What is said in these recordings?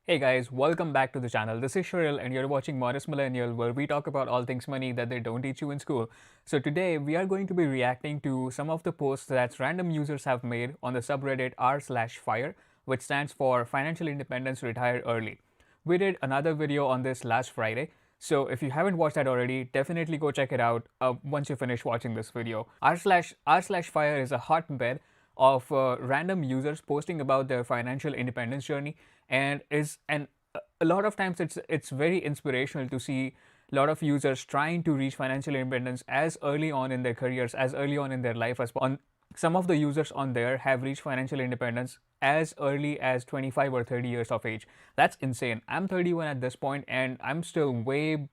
Hey guys, welcome back to the channel. This is Sharil and you're watching Modest Millennial, where we talk about all things money that they don't teach you in school. So today we are going to be reacting to some of the posts that random users have made on the subreddit r/fire, which stands for Financial Independence Retire Early. We did another video on this last Friday, so if you haven't watched that already, definitely go check it out once you finish watching this video. r/fire is a hotbed of random users posting about their financial independence journey, and a lot of times it's very inspirational to see a lot of users trying to reach financial independence as early on in their careers, as early on in their life as on. Some of the users on there have reached financial independence as early as 25 or 30 years of age. That's insane. I'm 31 at this point and I'm still way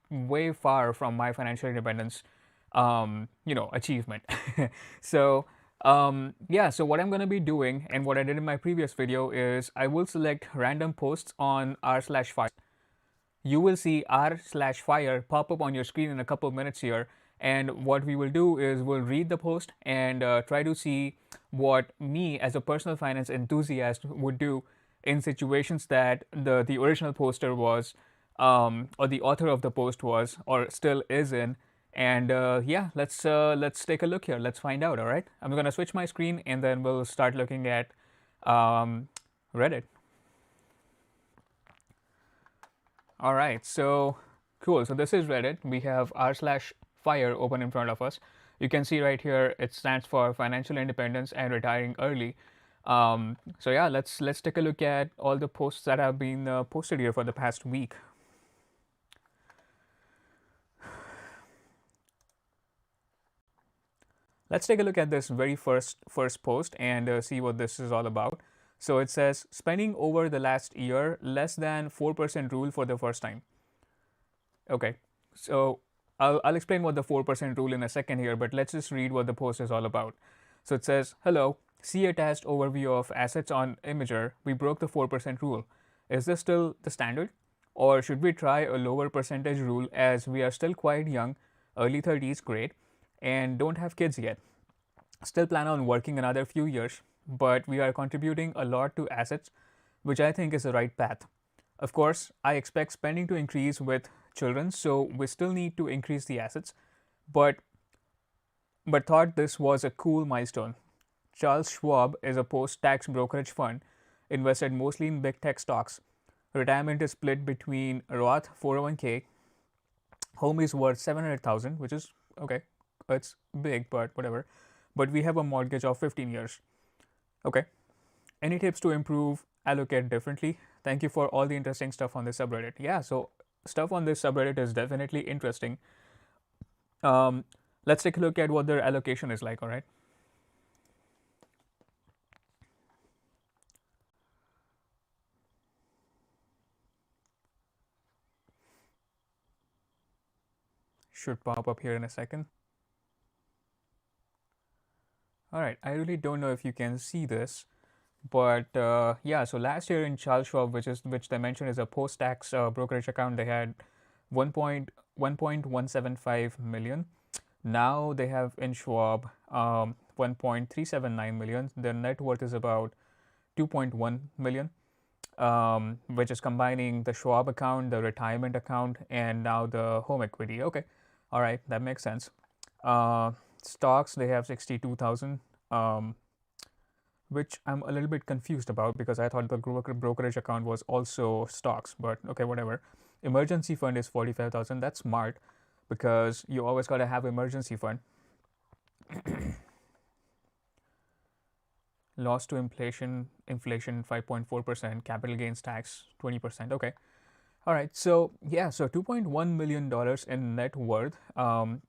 far from my financial independence achievement. So yeah, so what I'm going to be doing and what I did in my previous video is I will select random posts on r/fire. You will see r/fire pop up on your screen in a couple of minutes here. And what we will do is we'll read the post and try to see what me as a personal finance enthusiast would do in situations that the original poster was, or the author of the post was, or still is in. And yeah, let's take a look here. Let's find out. All right, I'm gonna switch my screen and then we'll start looking at Reddit. All right, so cool. So this is Reddit. We have r/fire open in front of us. You can see right here it stands for Financial Independence and Retiring Early. So yeah, let's take a look at all the posts that have been posted here for the past week. Let's take a look at this very first post and see what this is all about. So it says, spending over the last year less than 4% rule for the first time. Okay, so I'll explain what the 4% rule in a second here, but let's just read what the post is all about. So it says, hello, see attached overview of assets on Imager. We broke the 4% rule. Is this still the standard? Or should we try a lower percentage rule as we are still quite young, early 30s, great, and don't have kids yet? Still plan on working another few years, but we are contributing a lot to assets, which I think is the right path. Of course, I expect spending to increase with children, so we still need to increase the assets, but thought this was a cool milestone. Charles Schwab is a post-tax brokerage fund, invested mostly in big tech stocks. Retirement is split between Roth 401k. Home is worth 700,000, which is okay. It's big, but whatever. But we have a mortgage of 15 years. Okay. Any tips to improve, allocate differently? Thank you for all the interesting stuff on this subreddit. Yeah, so stuff on this subreddit is definitely interesting. Let's take a look at what their allocation is like, all right? Should pop up here in a second. All right, I really don't know if you can see this, but yeah, so last year in Charles Schwab, which they mentioned is a post-tax brokerage account, they had 1.175 million. Now they have in Schwab 1.379 million. Their net worth is about 2.1 million, which is combining the Schwab account, the retirement account, and now the home equity. Okay, all right, that makes sense. Stocks, they have 62,000, which I'm a little bit confused about because I thought the brokerage account was also stocks, but okay, whatever. Emergency fund is 45,000. That's smart because you always got to have emergency fund. Loss to inflation 5.4%, capital gains tax 20%. Okay. All right, so yeah, so $2.1 million in net worth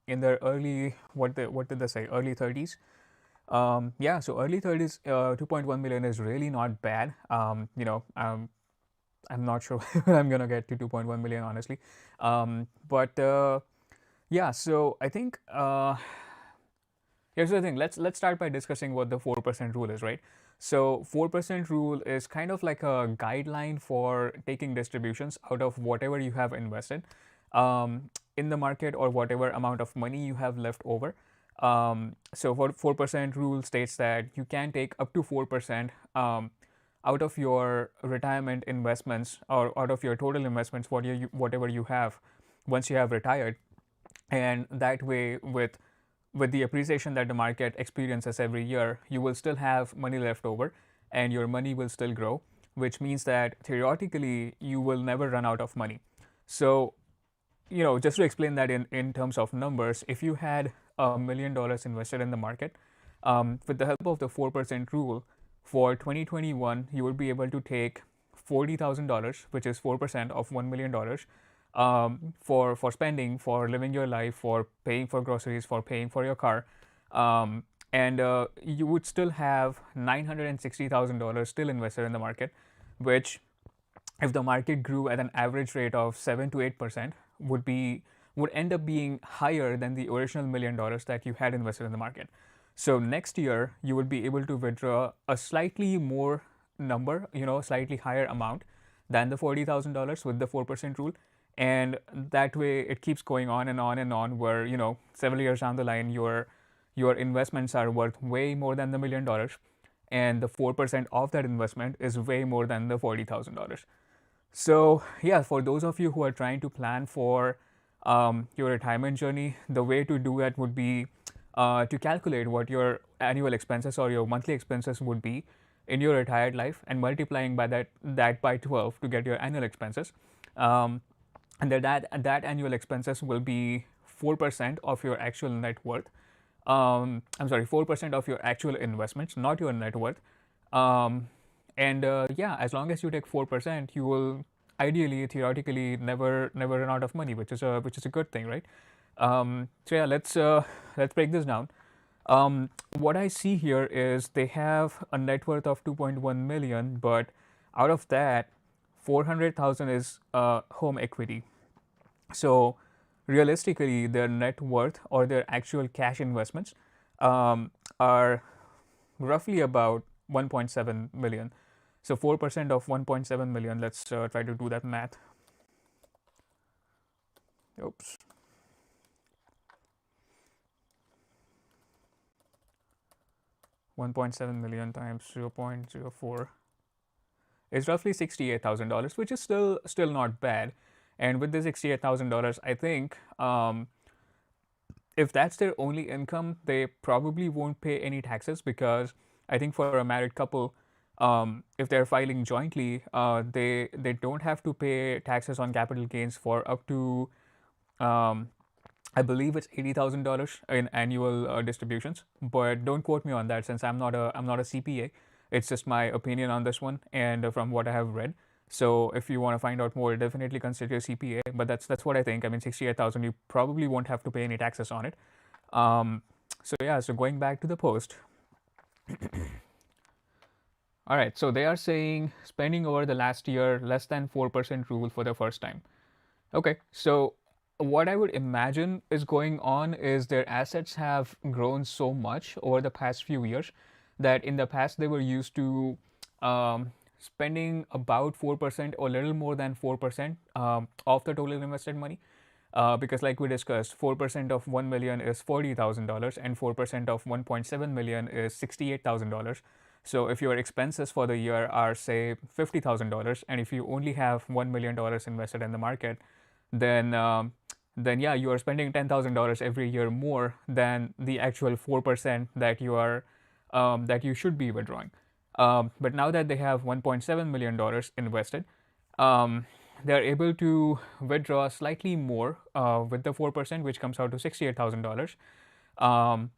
in their early, what did they say, early 30s? Yeah, so early 30s, 2.1 million is really not bad. I'm not sure when I'm gonna get to 2.1 million, honestly. But yeah, so I think here's the thing. Let's start by discussing what the 4% rule is, right? So 4% rule is kind of like a guideline for taking distributions out of whatever you have invested in the market or whatever amount of money you have left over. So 4% rule states that you can take up to 4% out of your retirement investments or out of your total investments, whatever you have once you have retired. And that way, with the appreciation that the market experiences every year, you will still have money left over and your money will still grow, which means that theoretically you will never run out of money. So, just to explain that in terms of numbers, if you had $1 million invested in the market, with the help of the 4% rule, for 2021, you would be able to take $40,000, which is 4% of $1 million, for spending, for living your life, for paying for groceries, for paying for your car, and you would still have $960,000 still invested in the market, which, if the market grew at an average rate of 7 to 8%, would end up being higher than the original $1 million that you had invested in the market. So next year you would be able to withdraw a slightly more number, slightly higher amount than the $40,000 with the 4% rule, and that way it keeps going on and on and on. Where several years down the line, your investments are worth way more than the $1 million, and the 4% of that investment is way more than the $40,000. So yeah, for those of you who are trying to plan for your retirement journey, the way to do it would be to calculate what your annual expenses or your monthly expenses would be in your retired life, and multiplying by that by 12 to get your annual expenses. And that annual expenses will be 4% of your actual net worth. I'm sorry, 4% of your actual investments, not your net worth. And yeah, as long as you take 4%, you will ideally, theoretically, never run out of money, which is a good thing, right? So yeah, let's break this down. What I see here is they have a net worth of 2.1 million, but out of that, 400,000 is home equity. So realistically, their net worth or their actual cash investments are roughly about 1.7 million. So 4% of 1.7 million. Let's try to do that math. Oops. 1.7 million times 0.04 is roughly $68,000, which is still not bad. And with this $68,000, I think if that's their only income, they probably won't pay any taxes, because I think for a married couple, if they're filing jointly, they don't have to pay taxes on capital gains for up to I believe it's $80,000 in annual distributions, but don't quote me on that, since I'm not a CPA. It's just my opinion on this one, and from what I have read. So if you want to find out more, definitely consider CPA. But that's what I think. I mean, 68,000, you probably won't have to pay any taxes on it. So yeah, so going back to the post. All right, so they are saying spending over the last year less than 4% rule for the first time. Okay, so what I would imagine is going on is their assets have grown so much over the past few years that in the past they were used to spending about 4% or a little more than 4% of the total invested money. Because like we discussed, 4% of 1 million is $40,000 and 4% of 1.7 million is $68,000. So if your expenses for the year are, say, $50,000, and if you only have $1 million invested in the market, then yeah, you are spending $10,000 every year more than the actual 4% that you should be withdrawing. But now that they have $1.7 million invested, they're able to withdraw slightly more with the 4%, which comes out to $68,000.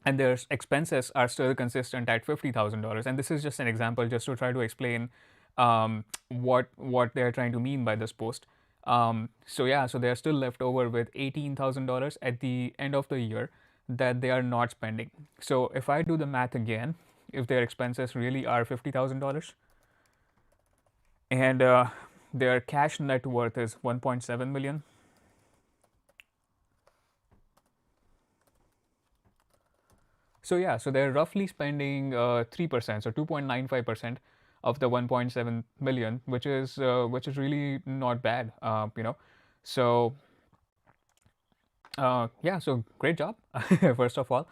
And their expenses are still consistent at $50,000. And this is just an example, just to try to explain what they're trying to mean by this post. So yeah, so they're still left over with $18,000 at the end of the year that they are not spending. So if I do the math again, if their expenses really are $50,000 and their cash net worth is 1.7 million, so yeah, so they're roughly spending 3%, so 2.95% of the 1.7 million, which is really not bad, So yeah, so great job, first of all.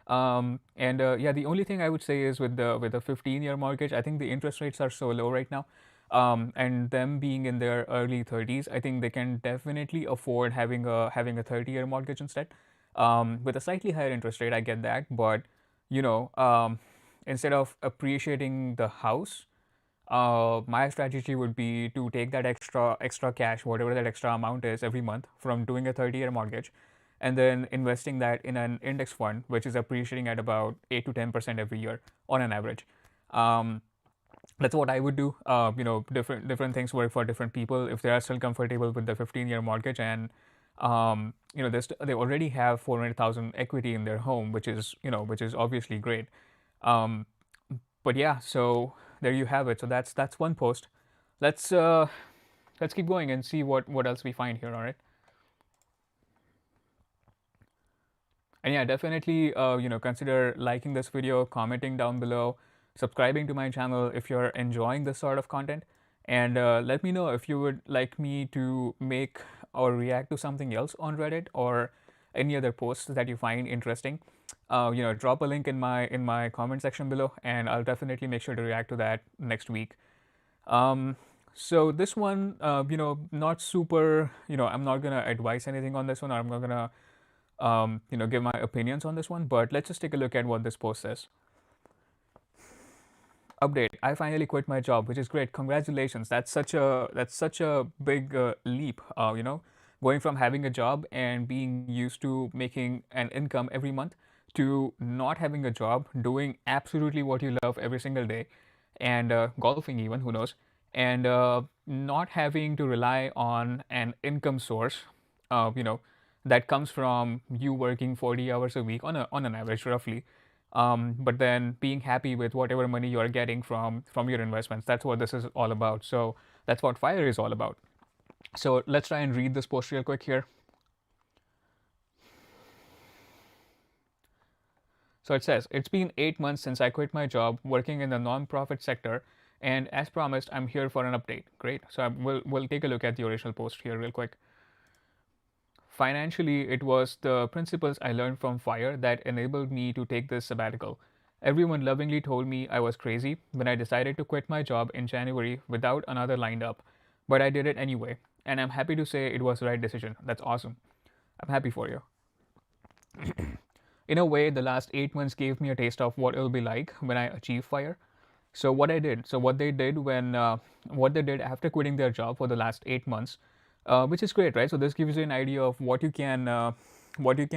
And yeah, the only thing I would say is with the 15-year mortgage, I think the interest rates are so low right now. And them being in their early 30s, I think they can definitely afford having a 30-year mortgage instead. With a slightly higher interest rate, I get that, but you know, instead of appreciating the house, my strategy would be to take that extra cash, whatever that extra amount is every month from doing a 30-year mortgage, and then investing that in an index fund, which is appreciating at about 8 to 10% every year on an average. Um, that's what I would do. Different things work for different people. If they are still comfortable with the 15-year mortgage and they already have 400,000 equity in their home, which is obviously great. Um, but yeah, so there you have it. So that's one post. Let's uh, let's keep going and see what else we find here. All right. And yeah, definitely consider liking this video, commenting down below, subscribing to my channel if you're enjoying this sort of content, and let me know if you would like me to make or react to something else on Reddit or any other posts that you find interesting. Drop a link in my comment section below, and I'll definitely make sure to react to that next week. Um, so this one, not super. I'm not gonna advise anything on this one, or I'm not gonna give my opinions on this one, but let's just take a look at what this post says. Update: I finally quit my job, which is great. Congratulations. That's such a big leap. Going from having a job and being used to making an income every month to not having a job, doing absolutely what you love every single day, and golfing even, who knows, and not having to rely on an income source, uh, you know, that comes from you working 40 hours a week on an average, roughly, but then being happy with whatever money you're getting from your investments. That's what this is all about. So that's what FIRE is all about. So let's try and read this post real quick here. So it says, it's been 8 months since I quit my job working in the nonprofit sector, and as promised, I'm here for an update. Great. So we'll take a look at the original post here real quick. Financially, it was the principles I learned from FIRE that enabled me to take this sabbatical. Everyone lovingly told me I was crazy when I decided to quit my job in January without another lined up, but I did it anyway, and I'm happy to say it was the right decision. That's awesome. I'm happy for you. In a way, the last 8 months gave me a taste of what it'll be like when I achieve FIRE. So what they did after quitting their job for the last 8 months, which is great, right? So this gives you an idea of what you can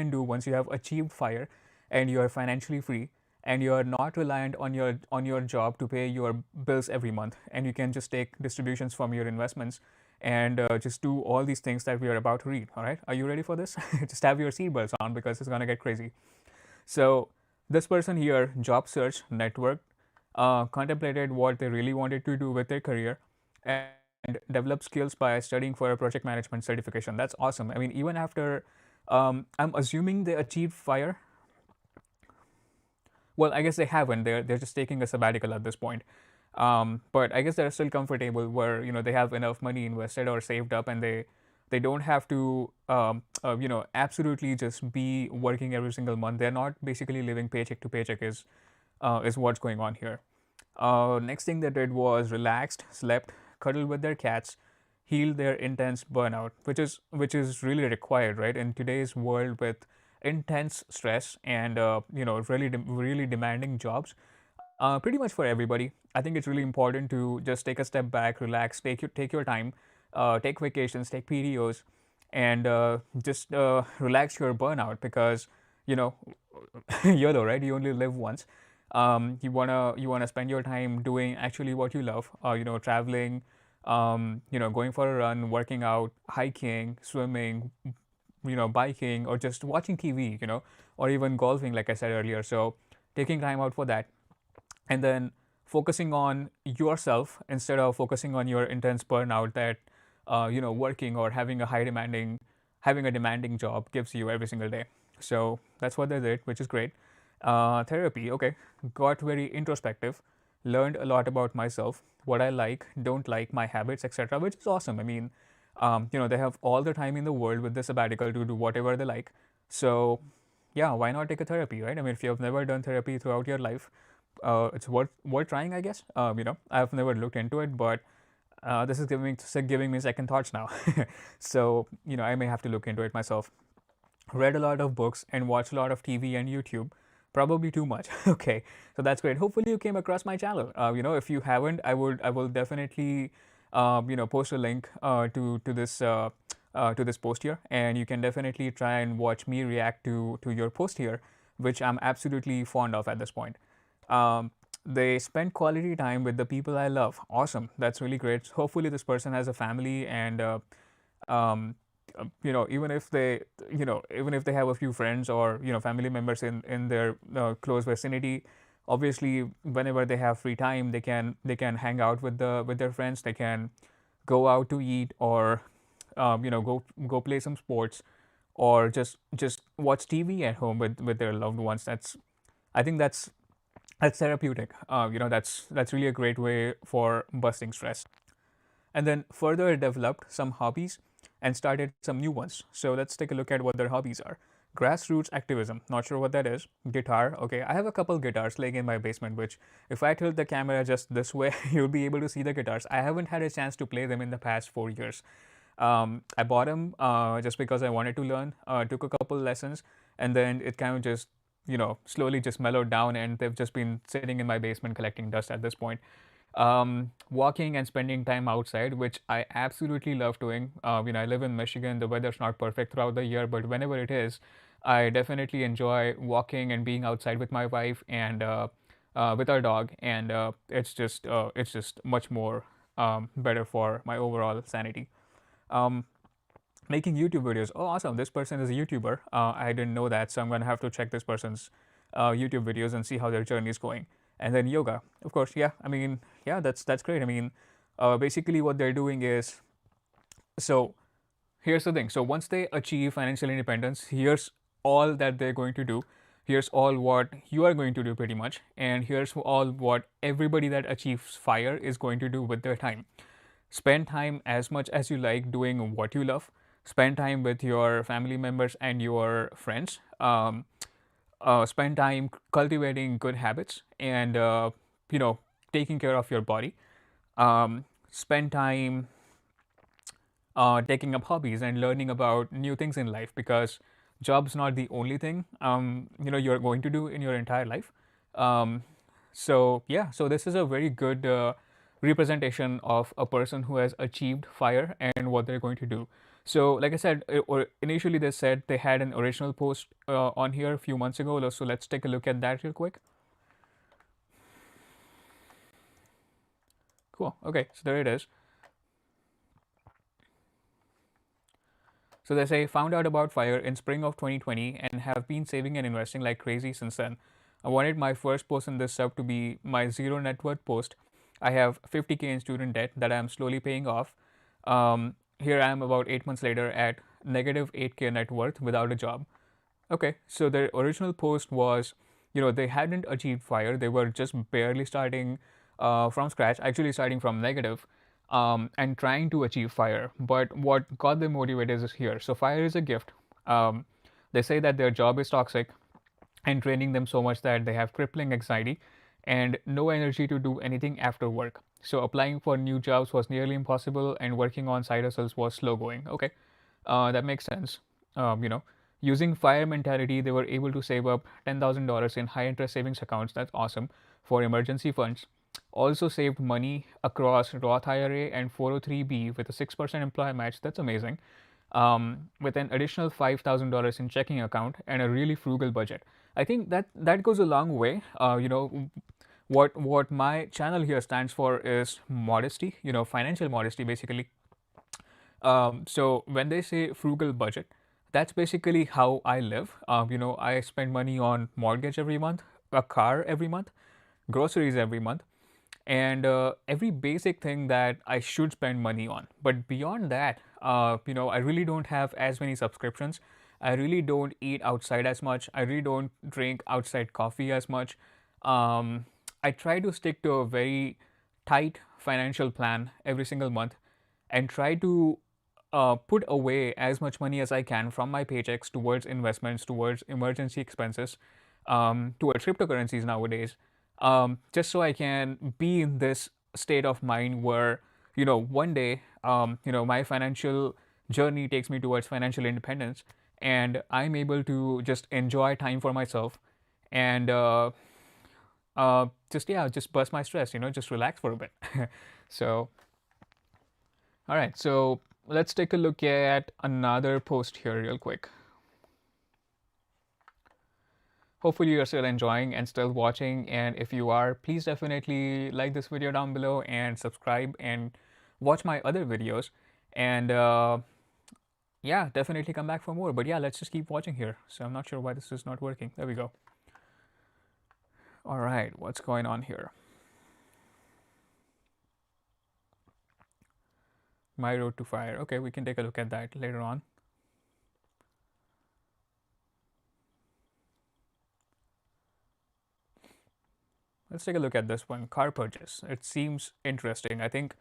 do once you have achieved FIRE, and you are financially free, and you are not reliant on your job to pay your bills every month, and you can just take distributions from your investments and just do all these things that we are about to read. All right, are you ready for this? Just have your seatbelts on because it's gonna get crazy. So this person here, job search, network, contemplated what they really wanted to do with their career, and developed skills by studying for a project management certification. That's awesome. I mean, even after, I'm assuming they achieved FIRE. Well, I guess they haven't. They're just taking a sabbatical at this point. But I guess they're still comfortable where they have enough money invested or saved up, and they don't have to absolutely just be working every single month. They're not basically living paycheck to paycheck is what's going on here. Next thing they did was relaxed, slept, cuddled with their cats, healed their intense burnout, which is really required, right, in today's world with intense stress and really demanding jobs. Pretty much for everybody. I think it's really important to just take a step back, relax, take your time, take vacations, take PTOs, and just relax your burnout because you know YOLO, right? You only live once. You wanna spend your time doing actually what you love. Traveling, going for a run, working out, hiking, swimming, biking, or just watching TV, or even golfing, like I said earlier. So taking time out for that, and then focusing on yourself instead of focusing on your intense burnout that working or having a demanding job gives you every single day. So that's what they did, which is great. Therapy, okay, got very introspective, learned a lot about myself, what I like, don't like, my habits, etc., which is awesome. I mean, they have all the time in the world with the sabbatical to do whatever they like. So yeah, why not take a therapy, right? I mean, if you have never done therapy throughout your life, it's worth trying, I guess. I've never looked into it, but this is giving me second thoughts now. So I may have to look into it myself. Read a lot of books and watched a lot of TV and YouTube. Probably too much. Okay, so that's great. Hopefully, you came across my channel. If you haven't, I will definitely post a link to this post here, and you can definitely try and watch me react to your post here, which I'm absolutely fond of at this point. Um, they spend quality time with the people I love. Awesome, that's really great. Hopefully, this person has a family, and um, even if they have a few friends or family members in their close vicinity, obviously whenever they have free time, they can hang out with their friends. They can go out to eat, or go play some sports, or just watch TV at home with their loved ones. I think that's therapeutic. That's really a great way for busting stress. And then further developed some hobbies and started some new ones. So let's take a look at what their hobbies are. Grassroots activism, not sure what that is. Guitar, okay, I have a couple guitars laying in my basement, which if I tilt the camera just this way, you'll be able to see the guitars. I haven't had a chance to play them in the past 4 years. I bought them just because I wanted to learn, took a couple lessons, and then it kind of just, slowly just mellowed down, and they've just been sitting in my basement collecting dust at this point. Walking and spending time outside, which I absolutely love doing. I live in Michigan. The weather's not perfect throughout the year, but whenever it is, I definitely enjoy walking and being outside with my wife and with our dog, and it's just much more better for my overall sanity. Um, Making YouTube videos. Oh, awesome! This person is a YouTuber. I didn't know that, so I'm gonna have to check this person's YouTube videos and see how their journey is going. And then yoga, of course. Yeah, I mean, yeah, that's great. I mean, basically what they're doing is, so here's the thing. So once they achieve financial independence, here's all that they're going to do. Here's all what you are going to do, pretty much, and here's all what everybody that achieves fire is going to do with their time. Spend time as much as you like doing what you love. Spend time with your family members and your friends. Spend time cultivating good habits, and you know taking care of your body. Spend time taking up hobbies and learning about new things in life, because job's not the only thing you're going to do in your entire life. um, so yeah, so this is a very good representation of a person who has achieved fire and what they're going to do. So like I said, or initially they said they had an original post on here a few months ago, so let's take a look at that real quick. Cool, okay, so there it is. So they say, found out about fire in spring of 2020 and have been saving and investing like crazy since then. I wanted my first post in this sub to be my zero net worth post. I have 50K in student debt that I am slowly paying off. Here I am about 8 months later at negative 8K net worth without a job. Okay, so their original post was, they hadn't achieved fire. They were just barely starting from scratch, actually starting from negative, and trying to achieve fire. But what got them motivated is here. So fire is a gift. Um, they say that their job is toxic and draining them so much that they have crippling anxiety and no energy to do anything after work. So applying for new jobs was nearly impossible, and working on side hustles was slow going. Okay, that makes sense. Um, you know, Using fire mentality, they were able to save up $10,000 in high interest savings accounts. That's awesome, for emergency funds. Also saved money across Roth IRA and 403B with a 6% employer match. That's amazing. With an additional $5,000 in checking account and a really frugal budget. I think that goes a long way. What my channel here stands for is modesty. Financial modesty, basically. So when they say frugal budget, that's basically how I live. I spend money on mortgage every month, a car every month, groceries every month, and every basic thing that I should spend money on. But beyond that, I really don't have as many subscriptions. I really don't eat outside as much. I really don't drink outside coffee as much. I try to stick to a very tight financial plan every single month, and try to put away as much money as I can from my paychecks towards investments, towards emergency expenses, towards cryptocurrencies nowadays, just so I can be in this state of mind where, one day, my financial journey takes me towards financial independence, and I'm able to just enjoy time for myself and just, yeah, just bust my stress, just relax for a bit. So, all right, so let's take a look at another post here real quick. Hopefully you're still enjoying and still watching, and if you are, please definitely like this video down below and subscribe and watch my other videos. And yeah, definitely come back for more. But yeah, let's just keep watching here. So I'm not sure why this is not working. There we go. All right, what's going on here? My road to fire. Okay, we can take a look at that later on. Let's take a look at this one, car purchase. It seems interesting. I think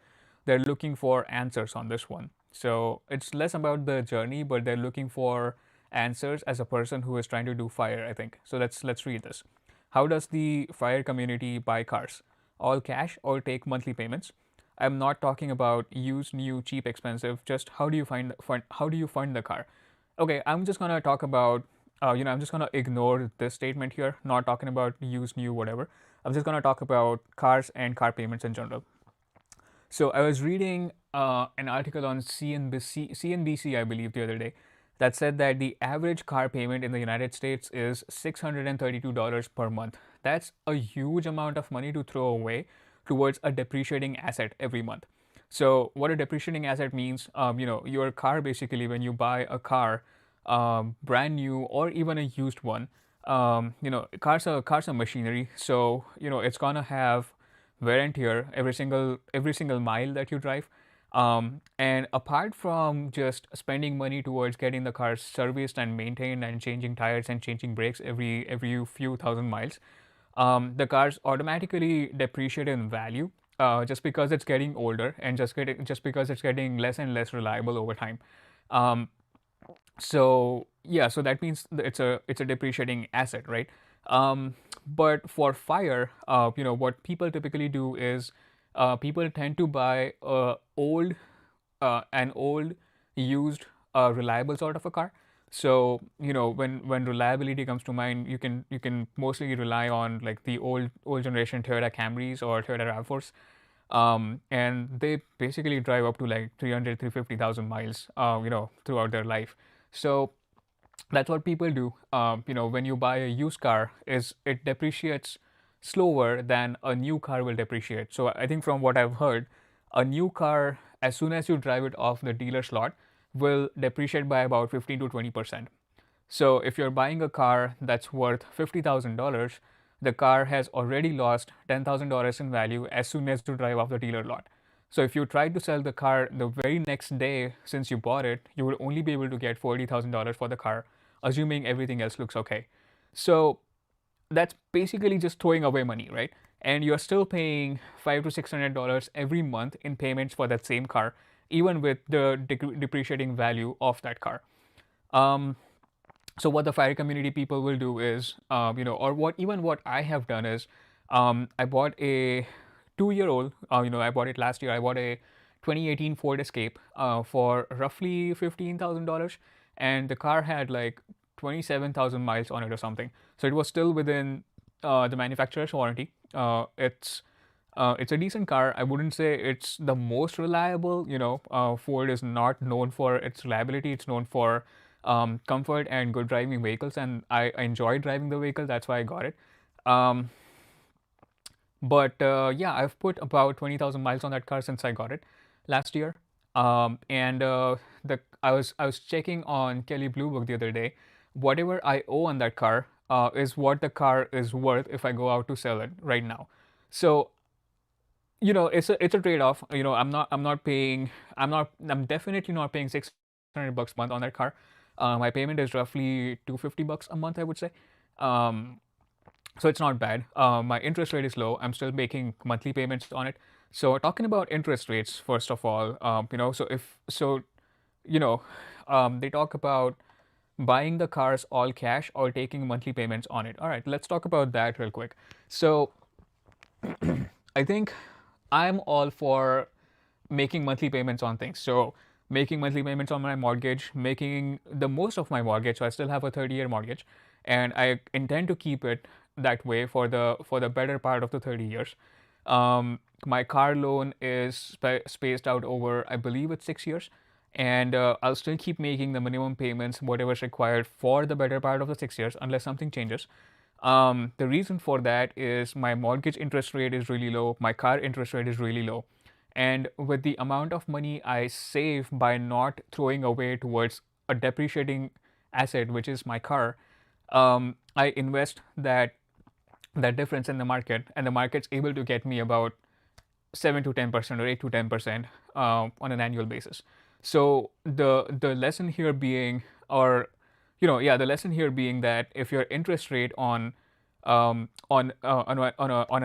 they're looking for answers on this one. So it's less about the journey, but they're looking for answers as a person who is trying to do fire, I think. So let's read this. How does the fire community buy cars? All cash or take monthly payments? I'm not talking about used, new, cheap, expensive. Just how do you fund the car? Okay, I'm just gonna talk about, I'm just gonna ignore this statement here. Not talking about used, new, whatever. I'm just gonna talk about cars and car payments in general. So I was reading an article on CNBC, I believe, the other day, that said that the average car payment in the United States is $632 per month. That's a huge amount of money to throw away towards a depreciating asset every month. So what a depreciating asset means, your car, basically, when you buy a car, brand new or even a used one, cars are machinery, so it's gonna have wear and tear every single mile that you drive. And apart from just spending money towards getting the car serviced and maintained and changing tires and changing brakes every few thousand miles, the cars automatically depreciate in value, just because it's getting older and just because it's getting less and less reliable over time. Um, so yeah, so that means it's a depreciating asset, right? But for fire, what people typically do is, people tend to buy an old, used, reliable sort of a car. So when reliability comes to mind, you can mostly rely on like the old generation Toyota Camrys or Toyota RAV4s, and they basically drive up to like 300, 350,000 miles, throughout their life. So that's what people do. When you buy a used car, is it depreciates slower than a new car will depreciate. So I think from what I've heard, a new car, as soon as you drive it off the dealer's lot, will depreciate by about 15 to 20%. So if you're buying a car that's worth $50,000, the car has already lost $10,000 in value as soon as you drive off the dealer lot. So if you try to sell the car the very next day since you bought it, you will only be able to get $40,000 for the car, assuming everything else looks okay. So that's basically just throwing away money, right? And you're still paying $500 to $600 every month in payments for that same car, even with the depreciating value of that car. Um, so what the fire community people will do is, or what I have done is, I bought a 2-year old, I bought it last year. I bought a 2018 Ford Escape for roughly $15,000, and the car had like 27,000 miles on it or something. So it was still within the manufacturer's warranty. It's a decent car. I wouldn't say it's the most reliable. Ford is not known for its reliability. It's known for comfort and good driving vehicles, and I enjoy driving the vehicle. That's why I got it. Um, but yeah, I've put about 20,000 miles on that car since I got it last year. And the I was checking on Kelly Blue Book the other day. Whatever I owe on that car is what the car is worth if I go out to sell it right now. So it's a trade-off. I'm definitely not paying $600 a month on that car. My payment is roughly $250 a month, I would say. um, so it's not bad. My interest rate is low. I'm still making monthly payments on it. So talking about interest rates, first of all, so they talk about buying the cars all cash or taking monthly payments on it. All right, let's talk about that real quick. So I think I'm all for making monthly payments on things. So making monthly payments on my mortgage, making the most of my mortgage. So I still have a 30-year mortgage, and I intend to keep it that way for the better part of the 30 years. My car loan is spaced out over, I believe it's 6 years, and I'll still keep making the minimum payments, whatever's required for the better part of the 6 years, unless something changes. The reason for that is my mortgage interest rate is really low, my car interest rate is really low. And with the amount of money I save by not throwing away towards a depreciating asset, which is my car, I invest that difference in the market, and the market's able to get me about 7 to 10% or 8 to 10% on an annual basis. So the lesson here being, or the lesson here being that if your interest rate on an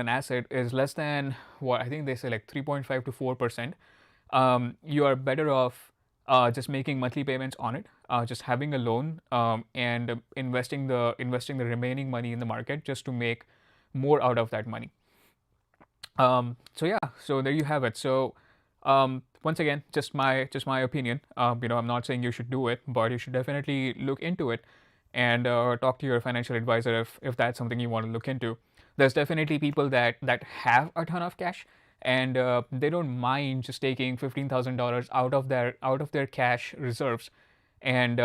asset is less than what I think they say, like 3.5 to 4%, you are better off just making monthly payments on it, just having a loan, and investing the remaining money in the market just to make more out of that money. So yeah, so there you have it. So once again, just my opinion. I'm not saying you should do it, but you should definitely look into it and talk to your financial advisor if that's something you want to look into. There's definitely people that have a ton of cash, and they don't mind just taking $15,000 out of their cash reserves and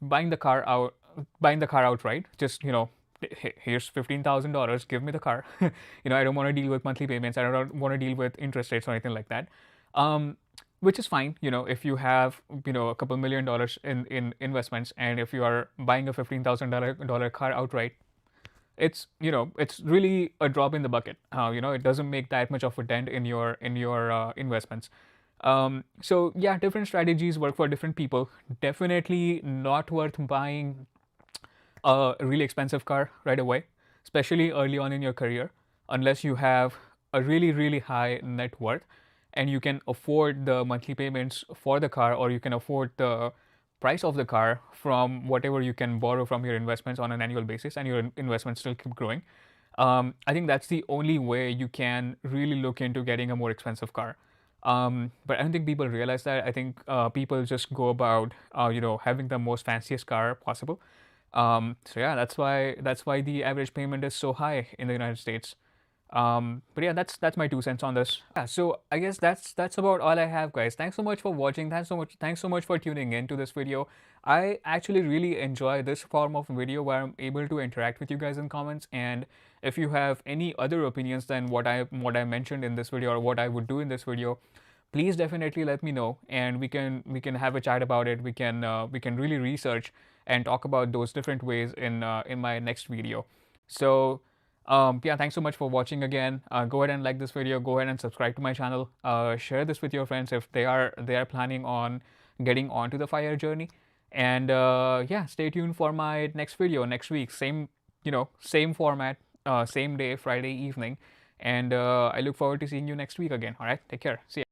buying the car outright. Just here's $15,000, give me the car. I don't want to deal with monthly payments, I don't want to deal with interest rates or anything like that. um, which is fine, if you have a couple $1 million in investments, and if you are buying a $15,000 car outright, it's really a drop in the bucket. It doesn't make that much of a dent in your investments. So yeah, different strategies work for different people. Definitely not worth buying a really expensive car right away, especially early on in your career, unless you have a really, really high net worth and you can afford the monthly payments for the car, or you can afford the price of the car from whatever you can borrow from your investments on an annual basis, and your investments still keep growing. I think that's the only way you can really look into getting a more expensive car. But I don't think people realize that. I think people just go about, having the most fanciest car possible. So yeah, that's why the average payment is so high in the United States. But yeah, that's my 2 cents on this. Yeah, so I guess that's about all I have, guys. Thanks so much for watching. Thanks so much for tuning in to this video. I actually really enjoy this form of video where I'm able to interact with you guys in comments. And if you have any other opinions than what I mentioned in this video, or what I would do in this video, please definitely let me know, and we can have a chat about it. We can really research and talk about those different ways in my next video. So yeah, thanks so much for watching again. Go ahead and like this video, go ahead and subscribe to my channel, share this with your friends if they are planning on getting onto the fire journey. And yeah, stay tuned for my next video next week, same format, same day, Friday evening. And I look forward to seeing you next week again. All right, take care, see ya.